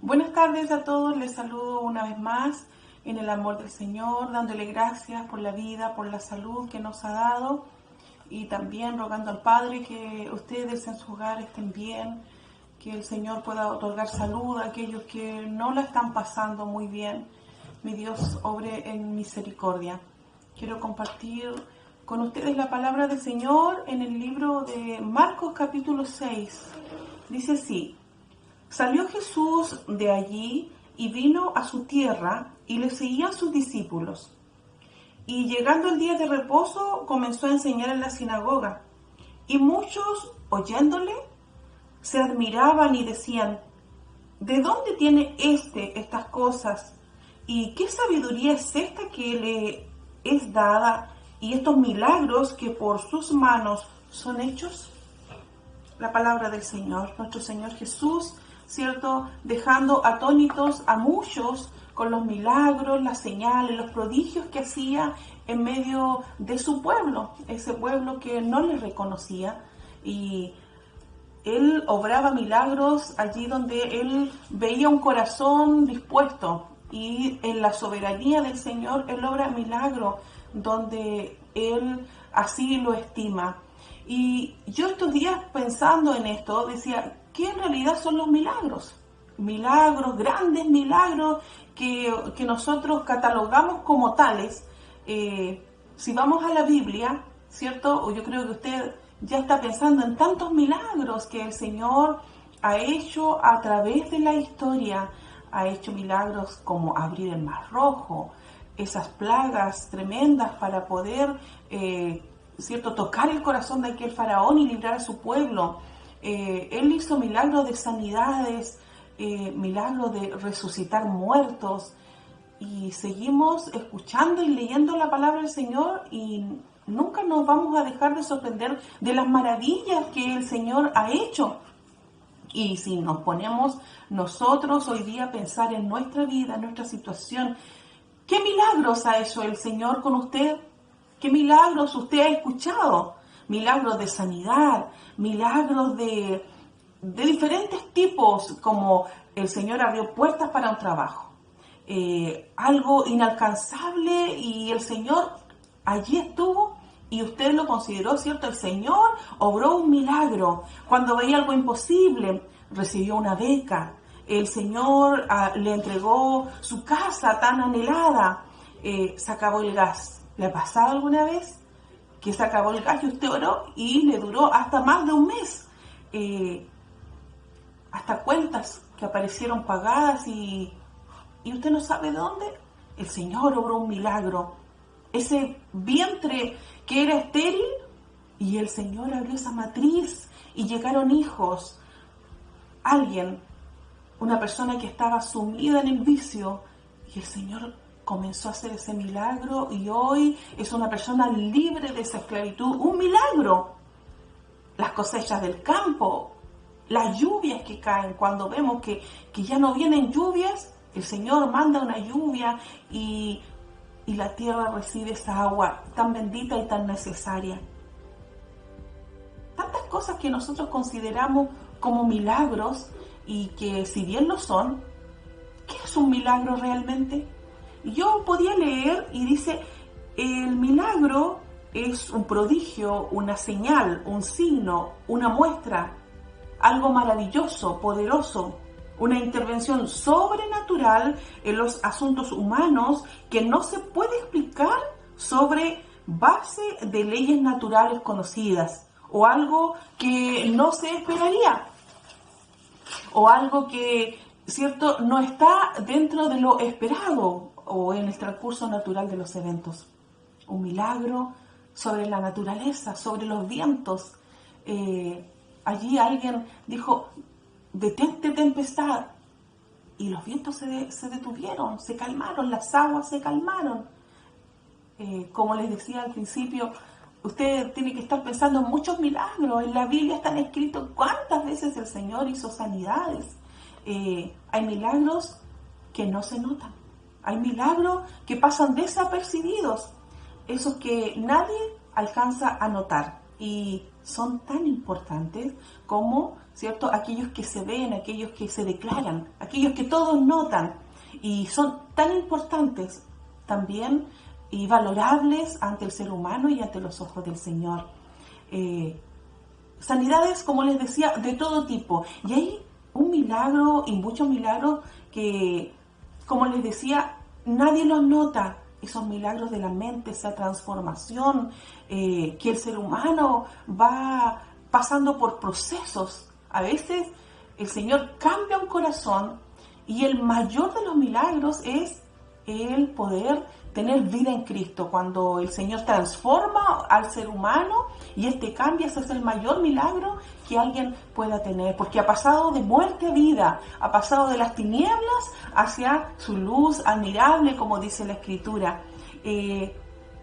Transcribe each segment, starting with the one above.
Buenas tardes a todos, les saludo una vez más en el amor del Señor, dándole gracias por la vida, por la salud que nos ha dado y también rogando al Padre que ustedes en su hogar estén bien, que el Señor pueda otorgar salud a aquellos que no la están pasando muy bien. Mi Dios obre en misericordia. Quiero compartir con ustedes la palabra del Señor en el libro de Marcos capítulo 6. Dice así: Salió Jesús de allí y vino a su tierra, y le seguían sus discípulos. Y llegando el día de reposo, comenzó a enseñar en la sinagoga. Y muchos, oyéndole, se admiraban y decían: ¿de dónde tiene estas cosas? ¿Y qué sabiduría es esta que le es dada? ¿Y estos milagros que por sus manos son hechos? La palabra del Señor, nuestro Señor Jesús, ¿cierto? Dejando atónitos a muchos con los milagros, las señales, los prodigios que hacía en medio de su pueblo, ese pueblo que no le reconocía. Y Él obraba milagros allí donde Él veía un corazón dispuesto. Y en la soberanía del Señor, Él obra milagros donde Él así lo estima. Y yo estos días pensando en esto, decía, ¿qué en realidad son los milagros? Milagros, grandes milagros que nosotros catalogamos como tales. Si vamos a la Biblia, ¿cierto? O yo creo que usted ya está pensando en tantos milagros que el Señor ha hecho a través de la historia. Ha hecho milagros como abrir el Mar Rojo, esas plagas tremendas para poder ¿cierto? Tocar el corazón de aquel faraón y librar a su pueblo. Él hizo milagros de sanidades, milagros de resucitar muertos, y seguimos escuchando y leyendo la palabra del Señor y nunca nos vamos a dejar de sorprender de las maravillas que el Señor ha hecho. Y si nos ponemos nosotros hoy día a pensar en nuestra vida, en nuestra situación, ¿qué milagros ha hecho el Señor con usted? ¿Qué milagros usted ha escuchado? Milagros de sanidad, milagros de diferentes tipos, como el Señor abrió puertas para un trabajo. Algo inalcanzable y el Señor allí estuvo y usted lo consideró, ¿cierto? El Señor obró un milagro. Cuando veía algo imposible, recibió una beca. El Señor le entregó su casa tan anhelada. Se acabó el gas. ¿Le ha pasado alguna vez que se acabó el gas y usted oró y le duró hasta más de un mes? Hasta cuentas que aparecieron pagadas y usted no sabe de dónde. El Señor obró un milagro. Ese vientre que era estéril, y el Señor abrió esa matriz y llegaron hijos. Alguien, una persona que estaba sumida en el vicio, y el Señor comenzó a hacer ese milagro y hoy es una persona libre de esa esclavitud. Un milagro. Las cosechas del campo, las lluvias que caen, cuando vemos que ya no vienen lluvias, el Señor manda una lluvia y la tierra recibe esa agua tan bendita y tan necesaria. Tantas cosas que nosotros consideramos como milagros y que si bien lo son, ¿qué es un milagro realmente? Yo podía leer y dice, el milagro es un prodigio, una señal, un signo, una muestra, algo maravilloso, poderoso, una intervención sobrenatural en los asuntos humanos que no se puede explicar sobre base de leyes naturales conocidas, o algo que no se esperaría, o algo que, ¿cierto?, no está dentro de lo esperado o en el transcurso natural de los eventos. Un milagro sobre la naturaleza, sobre los vientos. Allí alguien dijo, detente tempestad, y los vientos se detuvieron, se calmaron, las aguas se calmaron. Como les decía al principio, usted tiene que estar pensando en muchos milagros. En la Biblia están escritos cuántas veces el Señor hizo sanidades. Hay milagros que no se notan. Hay milagros que pasan desapercibidos, esos que nadie alcanza a notar. Y son tan importantes como, ¿cierto?, aquellos que se ven, aquellos que se declaran, aquellos que todos notan, y son tan importantes también y valorables ante el ser humano y ante los ojos del Señor. Sanidades, como les decía, de todo tipo. Y hay un milagro y muchos milagros que, como les decía, nadie los nota. Esos milagros de la mente, esa transformación, que el ser humano va pasando por procesos. A veces el Señor cambia un corazón y el mayor de los milagros es el poder tener vida en Cristo. Cuando el Señor transforma al ser humano y cambia, ese es el mayor milagro que alguien pueda tener, porque ha pasado de muerte a vida, ha pasado de las tinieblas hacia su luz admirable, como dice la Escritura.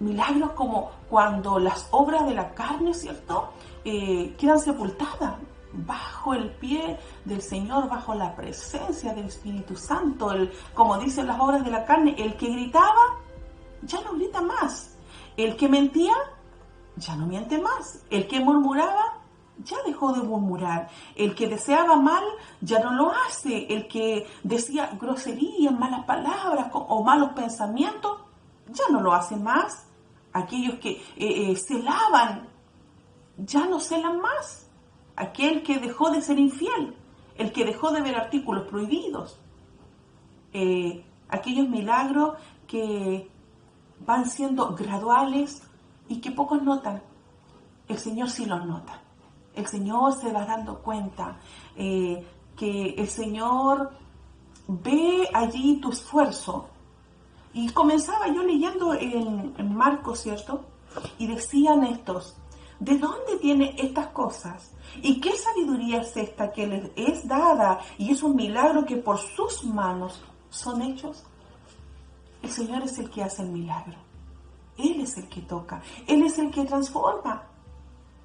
Milagros como cuando las obras de la carne, ¿cierto?, quedan sepultadas bajo el pie del Señor, bajo la presencia del Espíritu Santo. Como dicen las obras de la carne, el que gritaba ya no grita más, el que mentía ya no miente más, el que murmuraba ya dejó de murmurar, el que deseaba mal ya no lo hace, el que decía groserías, malas palabras o malos pensamientos ya no lo hace más, aquellos que celaban ya no celan más, aquel que dejó de ser infiel, el que dejó de ver artículos prohibidos, aquellos milagros que van siendo graduales y que pocos notan. El Señor sí los nota. El Señor se va dando cuenta que el Señor ve allí tu esfuerzo. Y comenzaba yo leyendo en Marcos, ¿cierto? Y decían estos: ¿de dónde tiene estas cosas? ¿Y qué sabiduría es esta que les es dada? Y es un milagro que por sus manos son hechos. El Señor es el que hace el milagro. Él es el que toca. Él es el que transforma.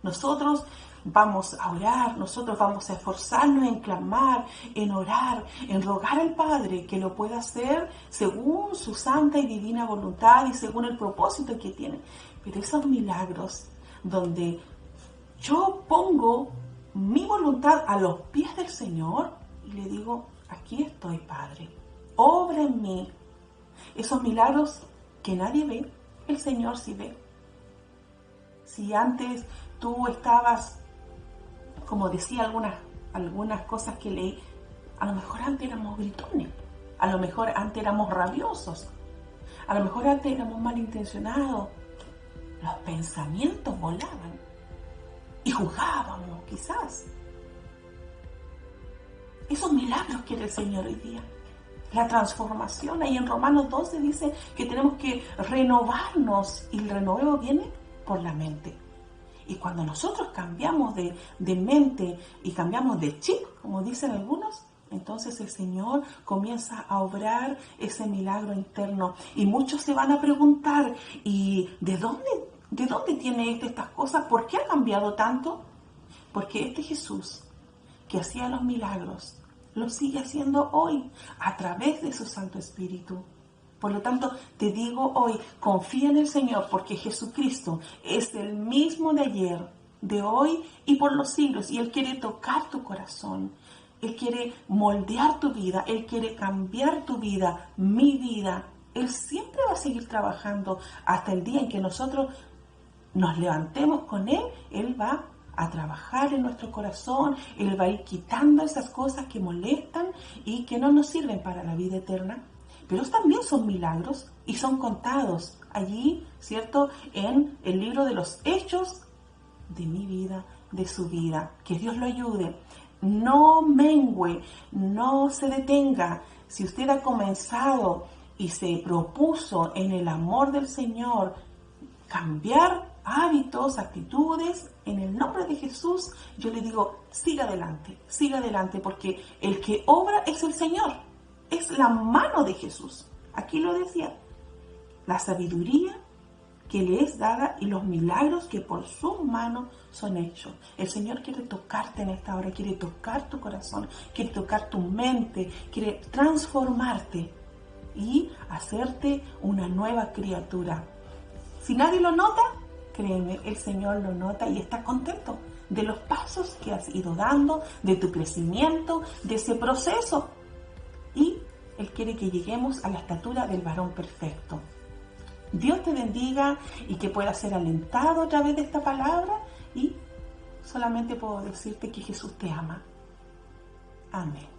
Nosotros vamos a orar, nosotros vamos a esforzarnos en clamar, en orar, en rogar al Padre que lo pueda hacer según su santa y divina voluntad y según el propósito que tiene. Pero esos milagros donde yo pongo mi voluntad a los pies del Señor y le digo: aquí estoy, Padre, obra en mí. Esos milagros que nadie ve, el Señor sí ve. Si antes tú estabas, como decía algunas cosas que leí, a lo mejor antes éramos gritones, a lo mejor antes éramos rabiosos, a lo mejor antes éramos malintencionados, los pensamientos volaban y juzgábamos quizás. Esos milagros quiere el Señor hoy día. La transformación, ahí en Romanos 12 dice que tenemos que renovarnos y el renuevo viene por la mente. Y cuando nosotros cambiamos de mente y cambiamos de chip, como dicen algunos, entonces el Señor comienza a obrar ese milagro interno. Y muchos se van a preguntar: ¿y de dónde tiene estas cosas? ¿Por qué ha cambiado tanto? Porque este Jesús que hacía los milagros lo sigue haciendo hoy a través de su Santo Espíritu. Por lo tanto, te digo hoy, confía en el Señor, porque Jesucristo es el mismo de ayer, de hoy y por los siglos. Y Él quiere tocar tu corazón. Él quiere moldear tu vida. Él quiere cambiar tu vida, mi vida. Él siempre va a seguir trabajando hasta el día en que nosotros nos levantemos con Él. Él va a trabajar en nuestro corazón. Él va a ir quitando esas cosas que molestan y que no nos sirven para la vida eterna. Pero también son milagros y son contados allí, ¿cierto?, en el libro de los hechos de mi vida, de su vida. Que Dios lo ayude. No mengüe, no se detenga. Si usted ha comenzado y se propuso en el amor del Señor cambiar hábitos, actitudes, en el nombre de Jesús, yo le digo: siga adelante, porque el que obra es el Señor. Es la mano de Jesús. Aquí lo decía. La sabiduría que le es dada y los milagros que por sus manos son hechos. El Señor quiere tocarte en esta hora, quiere tocar tu corazón, quiere tocar tu mente, quiere transformarte y hacerte una nueva criatura. Si nadie lo nota, créeme, el Señor lo nota y está contento de los pasos que has ido dando, de tu crecimiento, de ese proceso. Y Él quiere que lleguemos a la estatura del varón perfecto. Dios te bendiga y que puedas ser alentado a través de esta palabra, y solamente puedo decirte que Jesús te ama. Amén.